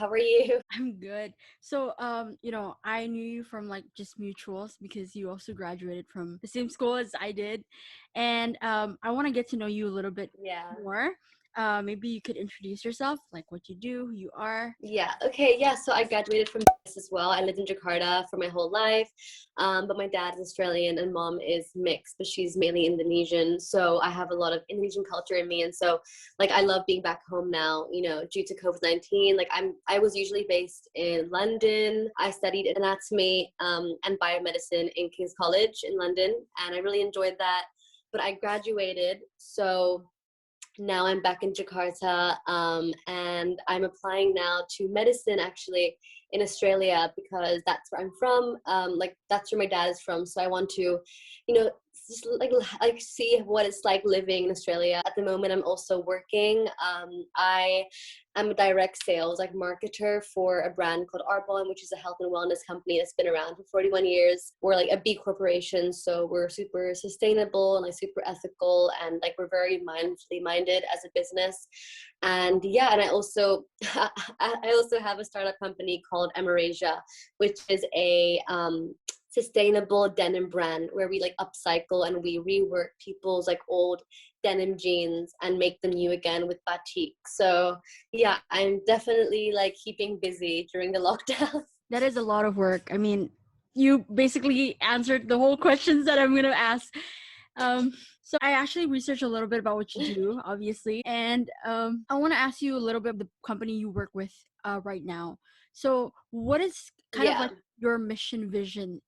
How are you? I'm good. So, I knew you from like just mutuals because you also graduated from the same school as I did. And I want to get to know you a little bit Yeah. more. Maybe you could introduce yourself, like what you do, who you are. Yeah. Okay. Yeah. So I graduated from this as well. I lived in Jakarta for my whole life, but my dad is Australian and mom is mixed, but she's mainly Indonesian. So I have a lot of Indonesian culture in me, and so like I love being back home now. Due to COVID-19, like I was usually based in London. I studied anatomy and biomedicine in King's College in London, and I really enjoyed that. But I graduated, so now I'm back in Jakarta, and I'm applying now to medicine actually in Australia because that's where I'm from. Like that's where my dad is from, so I want to, just like see what it's like living in Australia. At the moment, I'm also working. I am a direct sales like marketer for a brand called Arbonne, which is a health and wellness company that's been around for 41 years. We're like a B corporation, so we're super sustainable and like super ethical, and like we're very mindfully minded as a business. And yeah, and I also I also have a startup company called Emerasia, which is a sustainable denim brand where we like upcycle and we rework people's like old denim jeans and make them new again with batik. So yeah, I'm definitely like keeping busy during the lockdown. That is a lot of work. I mean, you basically answered the whole questions that I'm going to ask. So I actually researched a little bit about what you do, obviously. And I want to ask you a little bit of the company you work with right now. So what is kind of Yeah. like your mission vision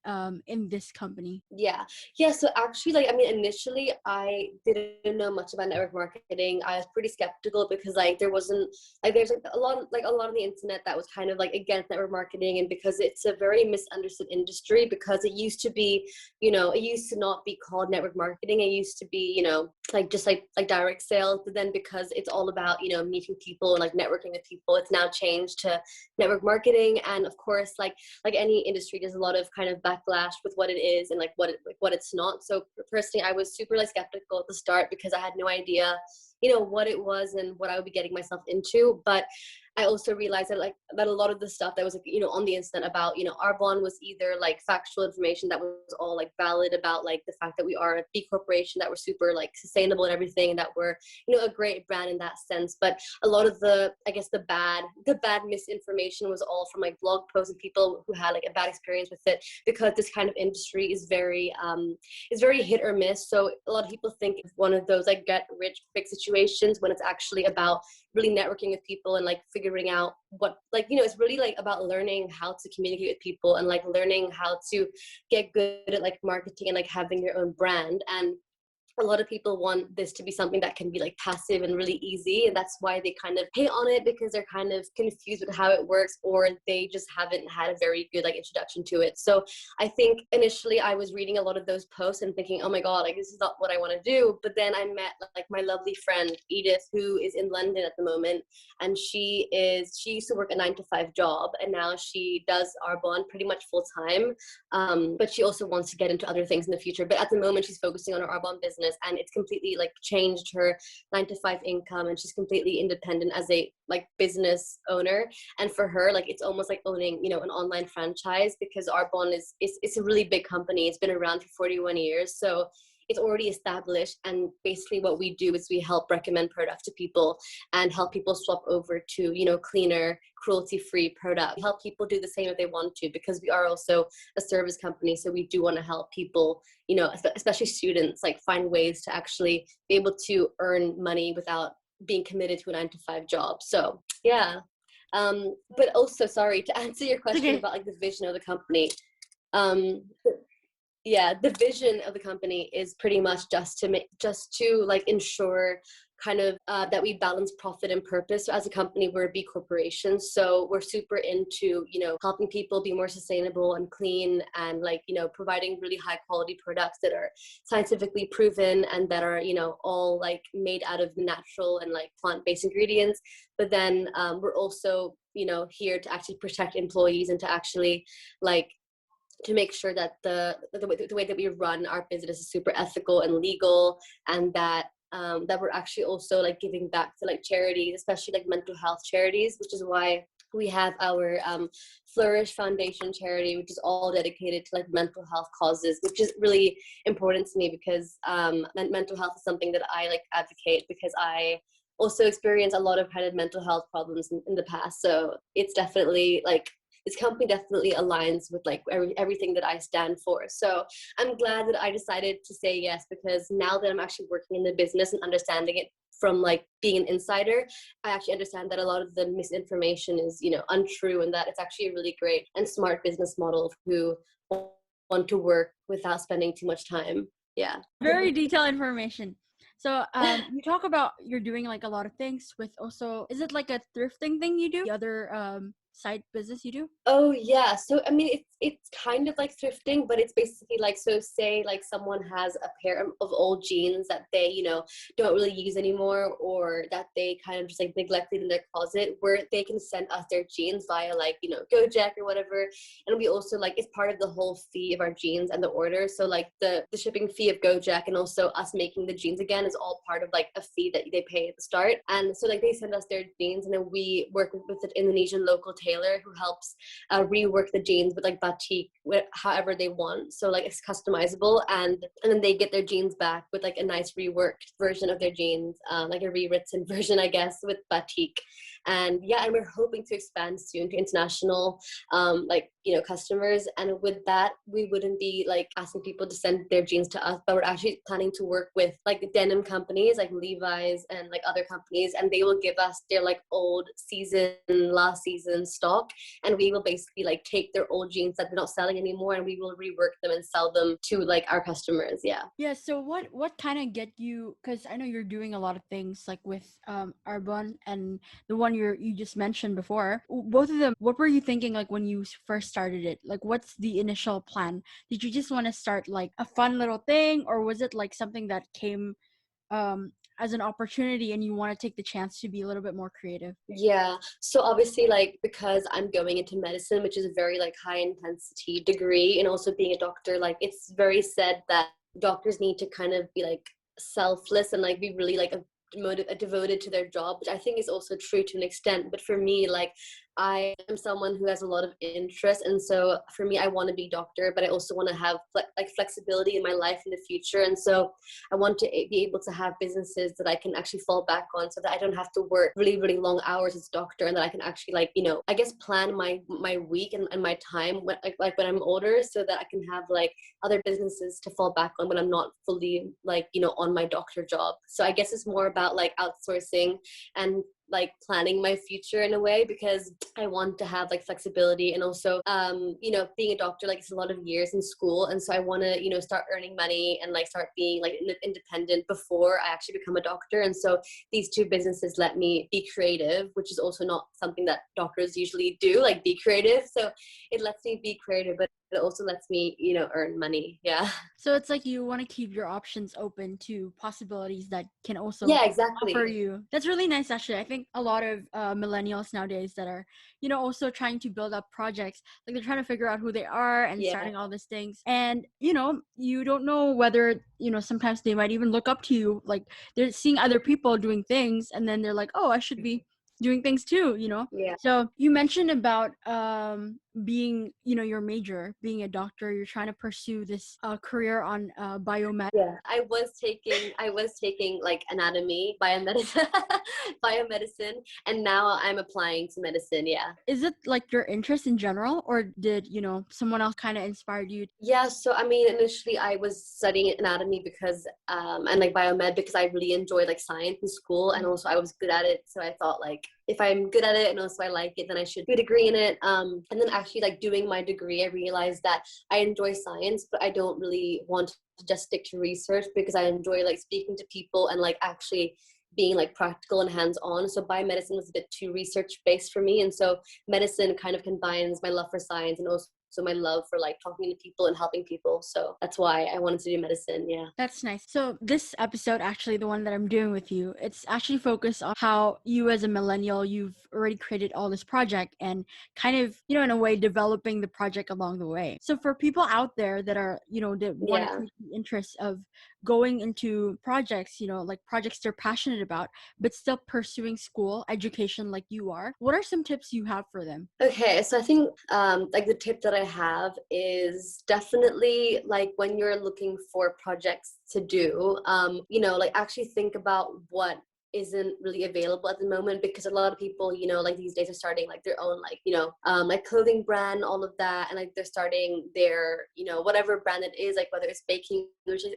in this company? Yeah, so actually, like, I mean, initially I didn't know much about network marketing. I was pretty skeptical because like there wasn't like there's like a lot on the internet that was kind of like against network marketing, and because it's a very misunderstood industry, because it used to be, it used to not be called network marketing. It used to be, like just like direct sales, but then because it's all about, meeting people and like networking with people, it's now changed to network marketing. And of course, like any industry, there's a lot of kind of backlash with what it is and like what it's not. So personally, I was super like skeptical at the start because I had no idea, what it was and what I would be getting myself into. But I also realized that a lot of the stuff that was like, on the internet about, Arbonne was either like factual information that was all like valid about like the fact that we are a B corporation, that we're super like sustainable and everything, and that we're, a great brand in that sense. But a lot of the, I guess the bad misinformation was all from like blog posts and people who had like a bad experience with it, because this kind of industry is very hit or miss. So a lot of people think it's one of those like get rich quick situations, when it's actually about really networking with people and like figuring out what, like, it's really like about learning how to communicate with people and like learning how to get good at like marketing and like having your own brand. And a lot of people want this to be something that can be like passive and really easy, and that's why they kind of hate on it, because they're kind of confused with how it works, or they just haven't had a very good like introduction to it. So I think initially I was reading a lot of those posts and thinking, oh my god, like this is not what I want to do. But then I met like my lovely friend Edith, who is in London at the moment, and she used to work a 9-to-5 job, and now she does Arbonne pretty much full time. But she also wants to get into other things in the future, but at the moment she's focusing on her Arbonne business, and it's completely like changed her 9-to-5 income, and she's completely independent as a like business owner. And for her, like it's almost like owning, an online franchise, because Arbonne is it's a really big company. It's been around for 41 years, so it's already established. And basically what we do is we help recommend products to people and help people swap over to, cleaner, cruelty-free product. We help people do the same if they want to, because we are also a service company. So we do want to help people, especially students, like find ways to actually be able to earn money without being committed to a 9-to-5 job. So yeah. But also, sorry, to answer your question Okay. about like the vision of the company. Um, yeah, the vision of the company is pretty much just to like ensure kind of that we balance profit and purpose. So as a company, we're a B corporation, so we're super into, helping people be more sustainable and clean, and like, providing really high quality products that are scientifically proven and that are, all like made out of natural and like plant-based ingredients. But then we're also, here to actually protect employees and to actually like to make sure that the way that we run our business is super ethical and legal, and that that we're actually also like giving back to like charities, especially like mental health charities, which is why we have our Flourish Foundation charity, which is all dedicated to like mental health causes, which is really important to me because mental health is something that I like advocate because I also experienced a lot of kind of mental health problems in the past. So it's definitely like this company definitely aligns with like everything that I stand for. So I'm glad that I decided to say yes, because now that I'm actually working in the business and understanding it from like being an insider, I actually understand that a lot of the misinformation is, you know, untrue, and that it's actually a really great and smart business model who want to work without spending too much time. Yeah. Very detailed information. So you talk about you're doing like a lot of things with also, is it like a thrifting thing you do? The other side business you do? Oh yeah. So I mean it's kind of like thrifting, but it's basically like, so say like someone has a pair of old jeans that they, you know, don't really use anymore, or that they kind of just like neglected in their closet, where they can send us their jeans via like, you know, Gojek or whatever. And we also like, it's part of the whole fee of our jeans and the order. So like the shipping fee of Gojek and also us making the jeans again is all part of like a fee that they pay at the start. And so like they send us their jeans, and then we work with an Indonesian local tailor who helps rework the jeans with like batik, however they want. So like it's customizable, and then they get their jeans back with like a nice reworked version of their jeans, like a rewritten version, I guess, with batik. And yeah, and we're hoping to expand soon to international like, you know, customers. And with that, we wouldn't be like asking people to send their jeans to us, but we're actually planning to work with like denim companies like Levi's and like other companies, and they will give us their like old season, last season stock, and we will basically like take their old jeans that they're not selling anymore, and we will rework them and sell them to like our customers. Yeah. Yeah, so what kind of get you, because I know you're doing a lot of things like with Arbonne and the one you just mentioned before. Both of them, what were you thinking like when you first started it? Like what's the initial plan? Did you just want to start like a fun little thing, or was it like something that came as an opportunity and you want to take the chance to be a little bit more creative? Yeah. So obviously, like, because I'm going into medicine, which is a very like high intensity degree, and also being a doctor, like it's very said that doctors need to kind of be like selfless and like be really like devoted to their job, which I think is also true to an extent. But for me, like I am someone who has a lot of interest, and so for me, I want to be doctor, but I also want to have like flexibility in my life in the future. And so I want to be able to have businesses that I can actually fall back on, so that I don't have to work really, really long hours as a doctor, and that I can actually like, you know, I guess plan my week and my time when, like when I'm older, so that I can have like other businesses to fall back on when I'm not fully like, you know, on my doctor job. So I guess it's more about like outsourcing and like planning my future in a way, because I want to have like flexibility, and also you know, being a doctor, like it's a lot of years in school, and so I want to, you know, start earning money and like start being like independent before I actually become a doctor. And so these two businesses let me be creative, which is also not something that doctors usually do, like be creative. So it lets me be creative, but it also lets me, you know, earn money. Yeah. So it's like you want to keep your options open to possibilities that can also Yeah, offer exactly. you. That's really nice, actually. I think a lot of millennials nowadays that are, you know, also trying to build up projects, like they're trying to figure out who they are and Yeah. starting all these things. And, you know, you don't know whether, you know, sometimes they might even look up to you. Like they're seeing other people doing things, and then they're like, oh, I should be doing things too, you know? Yeah. So you mentioned about being, you know, your major, being a doctor, you're trying to pursue this career on biomed. Yeah, I was taking like anatomy, biomedicine, biomedicine, and now I'm applying to medicine. Yeah. Is it like your interest in general, or did, you know, someone else kind of inspired you? Yeah, so I mean, initially I was studying anatomy because, and like biomed, because I really enjoyed like science in school, and also I was good at it. So I thought like, if I'm good at it and also I like it, then I should do a degree in it. And then actually like doing my degree, I realized that I enjoy science, but I don't really want to just stick to research, because I enjoy like speaking to people and like actually being like practical and hands-on. So biomedicine was a bit too research based for me. And so medicine kind of combines my love for science and also also my love for like talking to people and helping people. So that's why I wanted to do medicine. Yeah. That's nice. So this episode, actually, the one that I'm doing with you, it's actually focused on how you as a millennial, you've already created all this project and kind of, in a way, developing the project along the way. So for people out there that are, that want to Yeah. take the interest of going into projects, like projects they're passionate about, but still pursuing school education like you are, what are some tips you have for them? Okay, so I think like the tip that I have is definitely like when you're looking for projects to do, like actually think about what isn't really available at the moment, because a lot of people, like these days are starting like their own like, like clothing brand, all of that, and like they're starting their, whatever brand it is, like whether it's baking,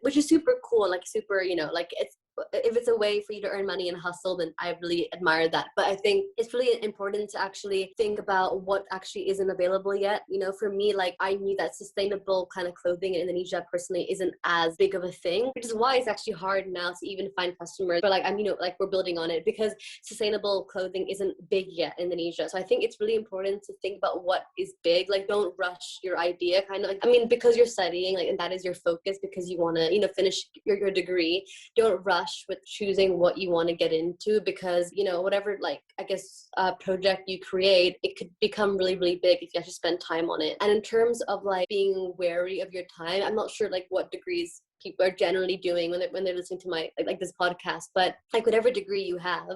which is super cool, like super, like it's, if it's a way for you to earn money and hustle, then I really admire that. But I think it's really important to actually think about what actually isn't available yet. For me, like I knew that sustainable kind of clothing in Indonesia personally isn't as big of a thing, which is why it's actually hard now to even find customers. But like I'm, like we're building on it, because sustainable clothing isn't big yet in Indonesia. So I think it's really important to think about what is big. Like don't rush your idea, kind of like, because you're studying, like, and that is your focus because you want to, finish your degree. Don't rush with choosing what you want to get into, because whatever, like I guess project you create, it could become really, really big if you actually spend time on it. And in terms of like being wary of your time, I'm not sure like what degrees people are generally doing when they're listening to my like this podcast, but like whatever degree you have,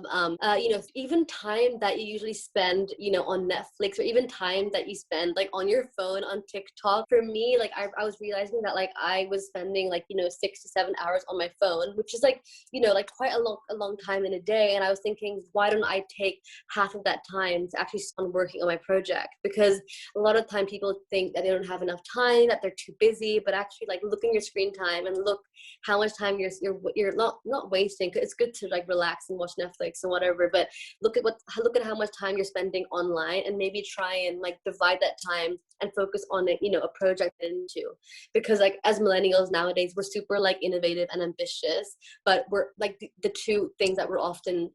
even time that you usually spend on Netflix, or even time that you spend like on your phone on TikTok, for me, like I was realizing that like I was spending like 6 to 7 hours on my phone, which is like like quite a long time in a day. And I was thinking, why don't I take half of that time to actually start working on my project? Because a lot of time people think that they don't have enough time, that they're too busy, but actually like look at your screen time and look how much time you're not wasting. It's good to like relax and watch Netflix and whatever, but look at how much time you're spending online, and maybe try and like divide that time and focus on it, a project into. Because like as millennials nowadays, we're super like innovative and ambitious, but we're like the two things that we're often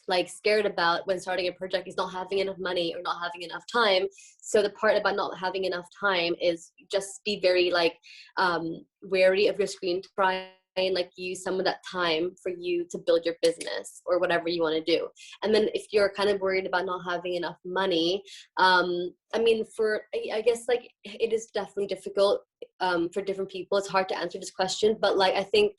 like scared about when starting a project is not having enough money or not having enough time. So the part about not having enough time is just be very like wary of your screen. Try and like use some of that time for you to build your business or whatever you want to do. And then if you're kind of worried about not having enough money, I guess like it is definitely difficult for different people. It's hard to answer this question, but like I think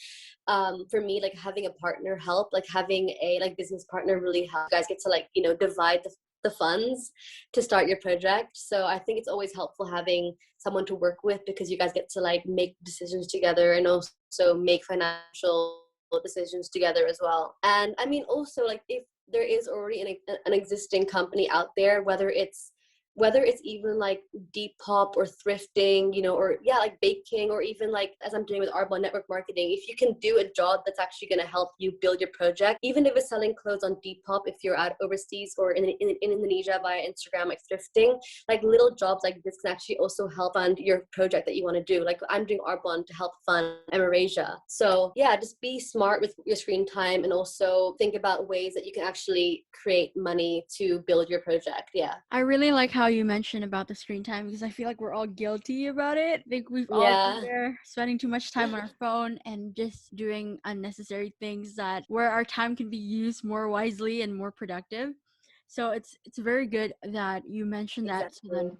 for me, like having a partner help, like having a like business partner really help. You guys get to like divide the funds to start your project. So I think it's always helpful having someone to work with, because you guys get to like make decisions together and also make financial decisions together as well. And also like if there is already an existing company out there, whether it's even like Depop or thrifting, or like baking, or even like as I'm doing with Arbonne network marketing, if you can do a job that's actually going to help you build your project, even if it's selling clothes on Depop, if you're out overseas, or in Indonesia via Instagram, like thrifting, like little jobs like this can actually also help fund your project that you want to do. Like I'm doing Arbonne to help fund Eurasia. So yeah, just be smart with your screen time, and also think about ways that you can actually create money to build your project. Yeah. I really like how you mentioned about the screen time, because I feel like we're all guilty about it. I think we've all been Yeah. there, spending too much time on our phone and just doing unnecessary things that where our time can be used more wisely and more productive. So it's very good that you mentioned that, so Exactly. then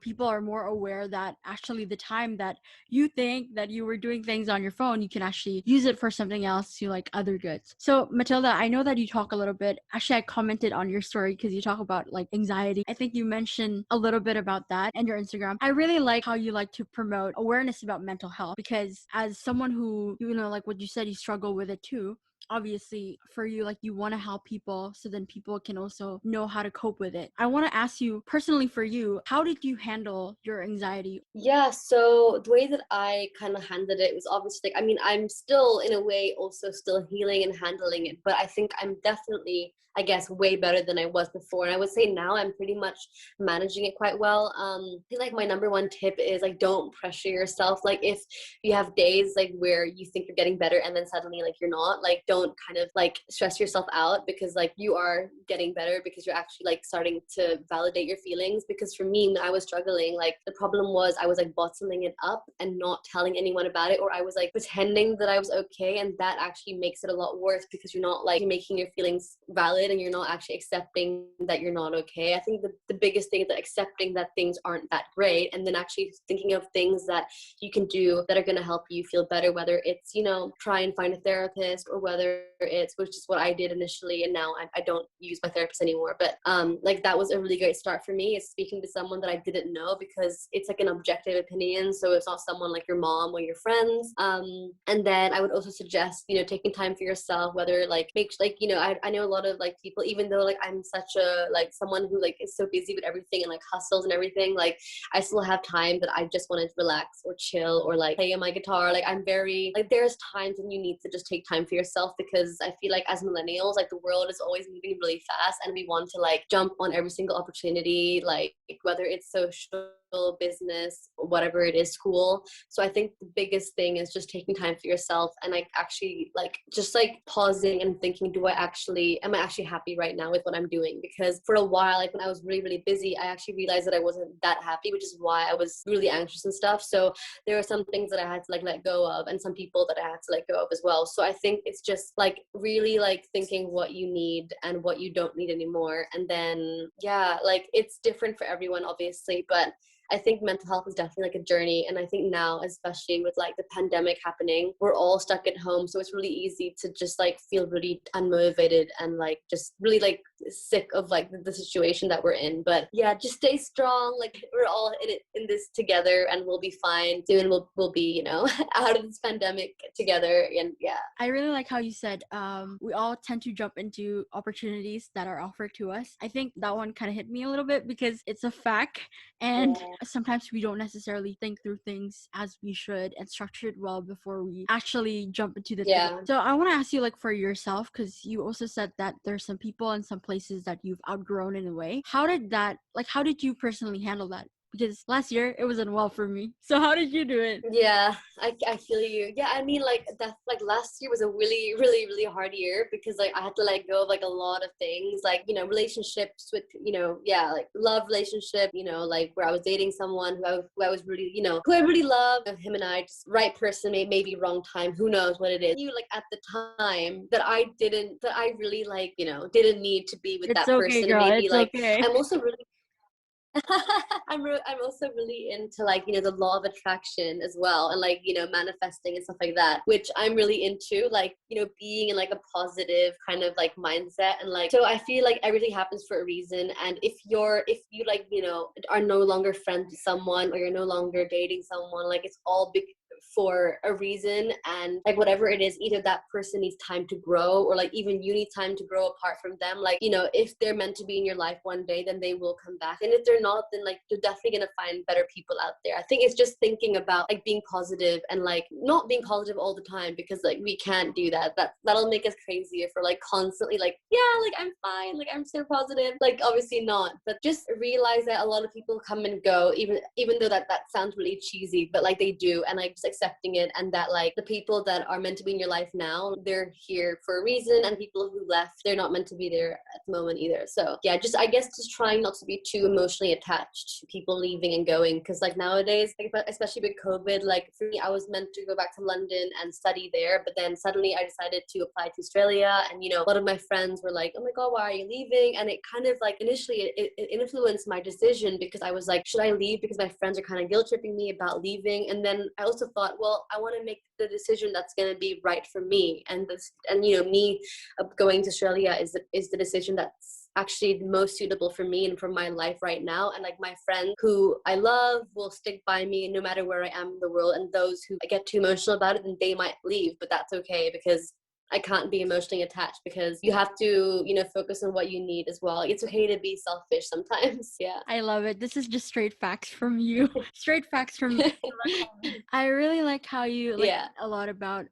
people are more aware that actually the time that you think that you were doing things on your phone, you can actually use it for something else, to like other goods. So Matilda, I know that you talk a little bit, actually I commented on your story because you talk about like anxiety. I think you mentioned a little bit about that and your Instagram. I really like how you like to promote awareness about mental health, because as someone who, like what you said, you struggle with it too, obviously for you, like you want to help people so then people can also know how to cope with it. I want to ask you personally, for you, how did you handle your anxiety? Yeah, so the way that I kind of handled it was obviously, I'm still in a way also still healing and handling it, but I think I'm definitely, I guess, way better than I was before. And I would say now I'm pretty much managing it quite well. I think like my number one tip is like, don't pressure yourself. Like if you have days like where you think you're getting better and then suddenly like you're not, like don't don't kind of like stress yourself out, because like you are getting better because you're actually like starting to validate your feelings. Because for me, when I was struggling, like the problem was I was like bottling it up and not telling anyone about it, or I was like pretending that I was okay, and that actually makes it a lot worse because you're not like making your feelings valid and you're not actually accepting that you're not okay. I think the biggest thing is that accepting that things aren't that great, and then actually thinking of things that you can do that are going to help you feel better, whether it's, you know, try and find a therapist, or whether it's, which is what I did initially, and now I don't use my therapist anymore, but like that was a really great start for me, is speaking to someone that I didn't know, because it's like an objective opinion, so it's not someone like your mom or your friends. And then I would also suggest, you know, taking time for yourself, whether like make like, you know, I know a lot of like people, even though like I'm such a like someone who like is so busy with everything and like hustles and everything, like I still have time that I just want to relax or chill or like play on my guitar. Like I'm very like, there's times when you need to just take time for yourself, because I feel like as millennials, like the world is always moving really fast and we want to like jump on every single opportunity, like whether it's social, business, whatever it is, school. So I think the biggest thing is just taking time for yourself and like actually like just like pausing and thinking, am I actually happy right now with what I'm doing? Because for a while, like when I was really, really busy, I actually realized that I wasn't that happy, which is why I was really anxious and stuff. So there are some things that I had to like let go of, and some people that I had to let go of as well. So I think it's just like really like thinking what you need and what you don't need anymore. And then, yeah, like it's different for everyone, obviously, but I think mental health is definitely like a journey. And I think now, especially with like the pandemic happening, we're all stuck at home. So it's really easy to just like feel really unmotivated and like just really like sick of like the situation that we're in. But yeah, just stay strong. Like we're all in it, in this together, and we'll be fine soon. We'll be, you know, out of this pandemic together. And yeah. I really like how you said we all tend to jump into opportunities that are offered to us. I think that one kind of hit me a little bit because it's a fact, and Yeah. sometimes we don't necessarily think through things as we should and structure it well before we actually jump into the thing. Yeah. So I want to ask you, like, for yourself, because you also said that there's some people and some places that you've outgrown in a way. How did you personally handle that? Because last year it wasn't well for me. So how did you do it? Yeah, I feel you. Yeah, I mean, like that, like last year was a really, really, really hard year, because like I had to let go of like a lot of things, like, you know, relationships with, you know, yeah, like love relationship, you know, like where I was dating someone who I was really, you know, who I really loved, him and I, just right person, maybe wrong time, who knows what it is. You like at the time that I really like, you know, didn't need to be with It's that okay, person. And girl. maybe It's like, okay. I'm also really I'm also really into like, you know, the law of attraction as well, and like, you know, manifesting and stuff like that, which I'm really into, like, you know, being in like a positive kind of like mindset. And like, so I feel like everything happens for a reason. And if you like, you know, are no longer friends with someone, or you're no longer dating someone, like it's all big for a reason. And like whatever it is, either that person needs time to grow, or like even you need time to grow apart from them. Like, you know, if they're meant to be in your life one day, then they will come back, and if they're not, then like you're definitely gonna find better people out there. I think it's just thinking about like being positive, and like not being positive all the time, because like we can't do that. That'll make us crazy if we're like constantly like, yeah, like I'm fine, like I'm so positive. Like obviously not, but just realize that a lot of people come and go, even though that sounds really cheesy, but like they do. And like just accepting it, and that like the people that are meant to be in your life now, they're here for a reason, and people who left, they're not meant to be there at the moment either. So yeah, just I guess just trying not to be too emotionally attached to people leaving and going, because like nowadays, like, especially with COVID, like for me, I was meant to go back to London and study there, but then suddenly I decided to apply to Australia. And you know, a lot of my friends were like, oh my god, why are you leaving? And it kind of like initially it influenced my decision, because I was like, should I leave because my friends are kind of guilt tripping me about leaving? And then I also thought, well, I want to make the decision that's going to be right for me, and you know, me going to Australia is the decision that's actually most suitable for me and for my life right now. And like my friends who I love will stick by me no matter where I am in the world, and those who I get too emotional about it, then they might leave, but that's okay, because I can't be emotionally attached, because you have to, you know, focus on what you need as well. It's okay to be selfish sometimes. Yeah. I love it. This is just straight facts from you. Straight facts from I really like how you like Yeah. a lot about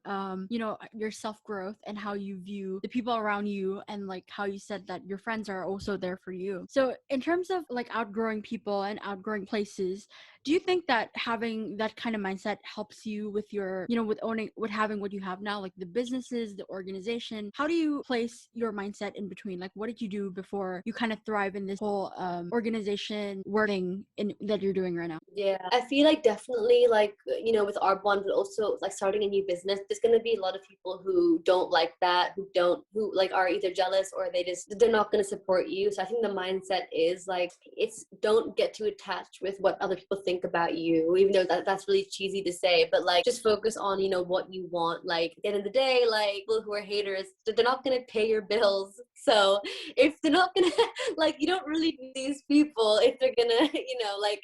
you know, your self-growth and how you view the people around you, and like how you said that your friends are also there for you. So in terms of like outgrowing people and outgrowing places, Do you think that having that kind of mindset helps you with your, with owning, with having what you have now, like the businesses, the organization? How do you place your mindset in between? Like, what did you do before you kind of thrive in this whole organization wording that you're doing right now? Yeah, I feel like definitely like, with Arbonne, but also like starting a new business, there's going to be a lot of people who don't like that, who like are either jealous or they're not going to support you. So I think the mindset is like, it's don't get too attached with what other people think about you, even though that's really cheesy to say, but like just focus on, what you want. Like at the end of the day, like people who are haters, they're not going to pay your bills. So if they're not going to, like, you don't really need these people if they're going to, like,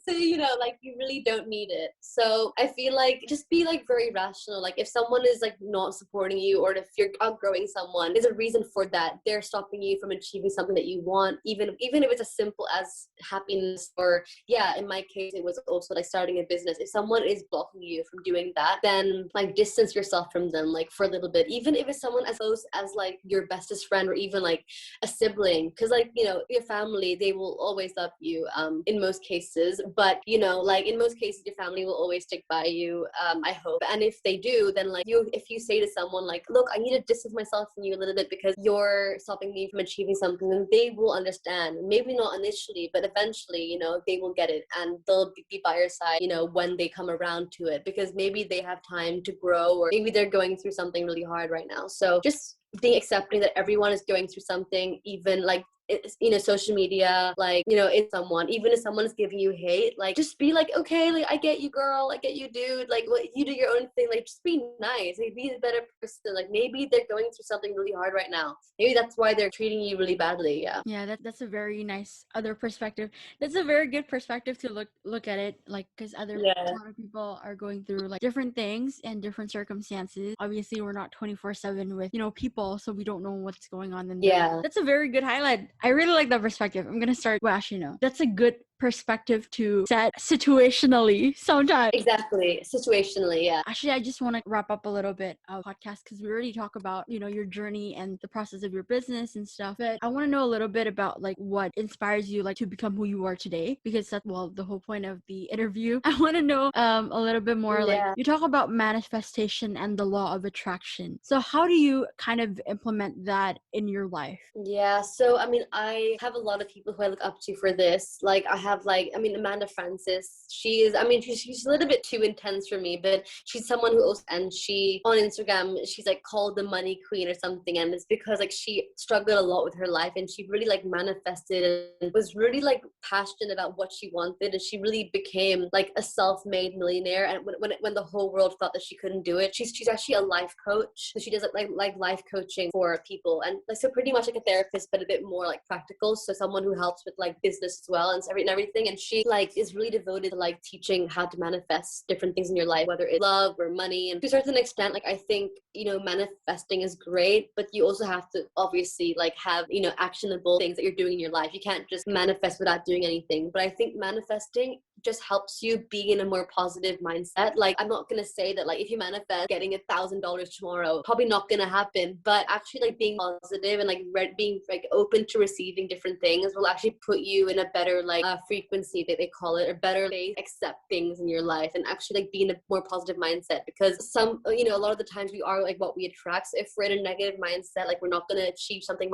so like you really don't need it. So I feel like just be like very rational. Like if someone is like not supporting you, or if you're outgrowing someone, there's a reason for that. They're stopping you from achieving something that you want, even if it's as simple as happiness. Or yeah, in my case it was also like starting a business. If someone is blocking you from doing that, then like distance yourself from them, like for a little bit, even if it's someone as close as like your bestest friend, or even like a sibling, because like your family, they will always love you in most cases, but like in most cases your family will always stick by you, I hope. And if they do, then like if you say to someone like, look, I need to distance myself from you a little bit because you're stopping me from achieving something, then they will understand. Maybe not initially, but eventually they will get it, and they'll be by your side when they come around to it, because maybe they have time to grow, or maybe they're going through something really hard right now. So just being accepting that everyone is going through something, even like it's, social media, like, it's someone, even if someone is giving you hate, like just be like, okay, like I get you, girl, I get you, dude, like what, you do your own thing, like just be nice, like be a better person. Like maybe they're going through something really hard right now, maybe that's why they're treating you really badly. Yeah, that's a very nice other perspective. That's a very good perspective to look at it, like, because a lot of people are going through like different things and different circumstances. Obviously we're not 24/7 with people, so we don't know what's going on in there. That's a very good highlight. I really like that perspective. I'm gonna start, well, actually no, that's a good perspective to set situationally sometimes. Exactly, situationally. Yeah, actually, I just want to wrap up a little bit of podcast, because we already talk about your journey and the process of your business and stuff, but I want to know a little bit about like what inspires you like to become who you are today, because that's, well, the whole point of the interview. I want to know a little bit more. Like you talk about manifestation and the law of attraction, so how do you kind of implement that in your life? Yeah, so I mean, I have a lot of people who I look up to for this. Like I have Amanda Francis. She's a little bit too intense for me, but she's someone who also, and she on Instagram, she's like called the money queen or something, and it's because like she struggled a lot with her life, and she really like manifested and was really like passionate about what she wanted, and she really became like a self-made millionaire. And when the whole world thought that she couldn't do it, she's actually a life coach. So she does like life coaching for people, and like so pretty much like a therapist, but a bit more like practical. So someone who helps with like business as well and everything. And she like is really devoted to like teaching how to manifest different things in your life, whether it's love or money. And to a certain extent, like I think manifesting is great, but you also have to obviously like have actionable things that you're doing in your life. You can't just manifest without doing anything. But I think manifesting just helps you be in a more positive mindset. Like I'm not gonna say that like if you manifest getting $1,000 tomorrow, probably not gonna happen, but actually like being positive and like being like open to receiving different things will actually put you in a better like frequency, that they call it, or better way accept things in your life, and actually like be in a more positive mindset. Because a lot of the times we are like what we attract. So if we're in a negative mindset, like we're not going to achieve something,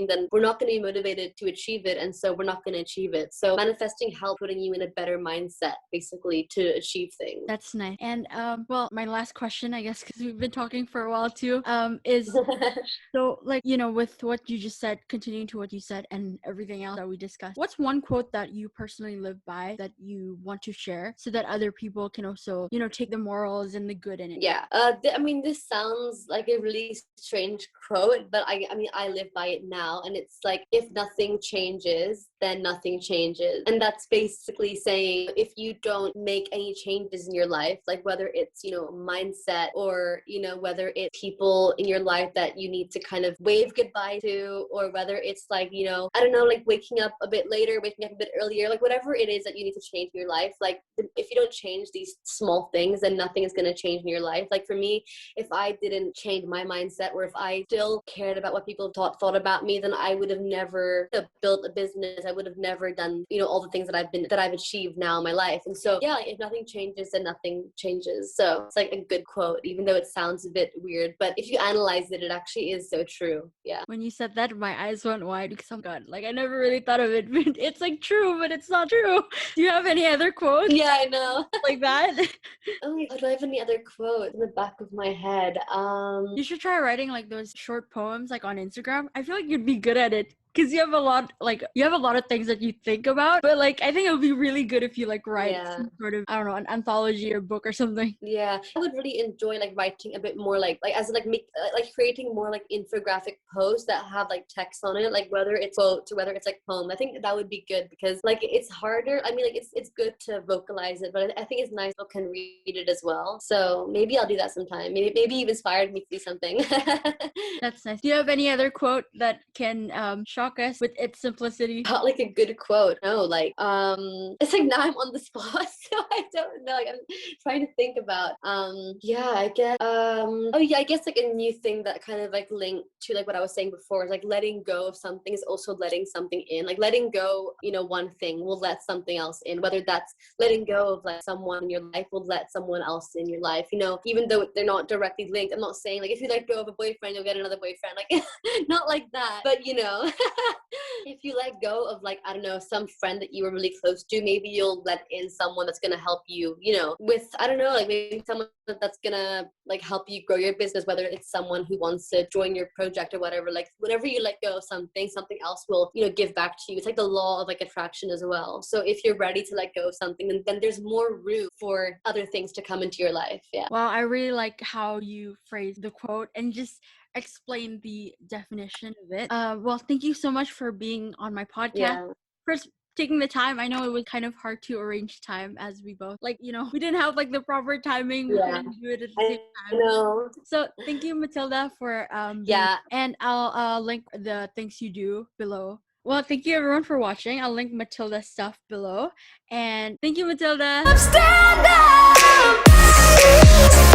then we're not going to be motivated to achieve it, and so we're not going to achieve it. So manifesting helps putting you in a better mindset basically to achieve things. That's nice. And well, my last question, I guess, because we've been talking for a while too, is so like with what you just said, continuing to what you said and everything else that we discussed, what's one quote that you personally live by that you want to share so that other people can also take the morals and the good in it? Yeah, this sounds like a really strange quote, but I live by it now, and it's like, if nothing changes, then nothing changes. And that's basically saying if you don't make any changes in your life, like whether it's mindset, or whether it's people in your life that you need to kind of wave goodbye to, or whether it's like I don't know, like waking up a bit later, waking up a bit earlier, like whatever it is that you need to change in your life, like if you don't change these small things, then nothing is going to change in your life. Like for me, if I didn't change my mindset, or if I still cared about what people thought about me, then I would have never built a business. I would have never done, all the things that I've achieved now in my life. And so, yeah, like, if nothing changes, then nothing changes. So it's like a good quote, even though it sounds a bit weird, but if you analyze it, it actually is so true. Yeah. When you said that, my eyes went wide because I'm God, like I never really thought of it. It's like true, but it's not true. Do you have any other quotes? Yeah, I know. Like that? Oh my God, do I have any other quotes in the back of my head? You should try writing like those short poems like on Instagram. I feel like you'd be good at it because you have a lot of things that you think about, but like I think it would be really good if you like write some sort of, I don't know, an anthology or book or something. Yeah, I would really enjoy like writing a bit more like as in like make like creating more like infographic posts that have like text on it, like whether it's quotes or whether it's like poem. I think that would be good because like it's harder. I mean, like it's good to vocalize it, but I think it's nice people can read it as well. So maybe I'll do that sometime. Maybe you've inspired me to do something. That's nice. Do you have any other quote that can shock us with its simplicity? Not like a good quote. No, like it's like now I'm on the spot, so I don't know. Like I'm trying to think about yeah, I guess oh yeah, I guess like a new thing that kind of like linked to like what I was saying before is like letting go of something is also letting something in. Like letting go, one thing will let something else in, whether that's letting go of like someone in your life will let someone else in your life, even though they're not directly linked. I'm not saying like if you let go of a boyfriend you'll get another boyfriend, like not like that, but if you let go of like, I don't know, some friend that you were really close to, maybe you'll let in someone that's gonna help you, with, I don't know, like maybe someone that's gonna like help you grow your business, whether it's someone who wants to join your project or whatever. Like whenever you let go of something else will, give back to you. It's like the law of like attraction as well. So if you're ready to let go of something, then there's more room for other things to come into your life. Yeah. Well, I really like how you phrase the quote and just explain the definition of it. Well, thank you so much for being on my podcast. Yeah. First, taking the time. I know it was kind of hard to arrange time as we both we didn't have like the proper timing. We couldn't do it at the same time. No. So thank you, Matilda, for and I'll link the things you do below. Well, thank you everyone for watching. I'll link Matilda's stuff below. And thank you, Matilda. Stand up!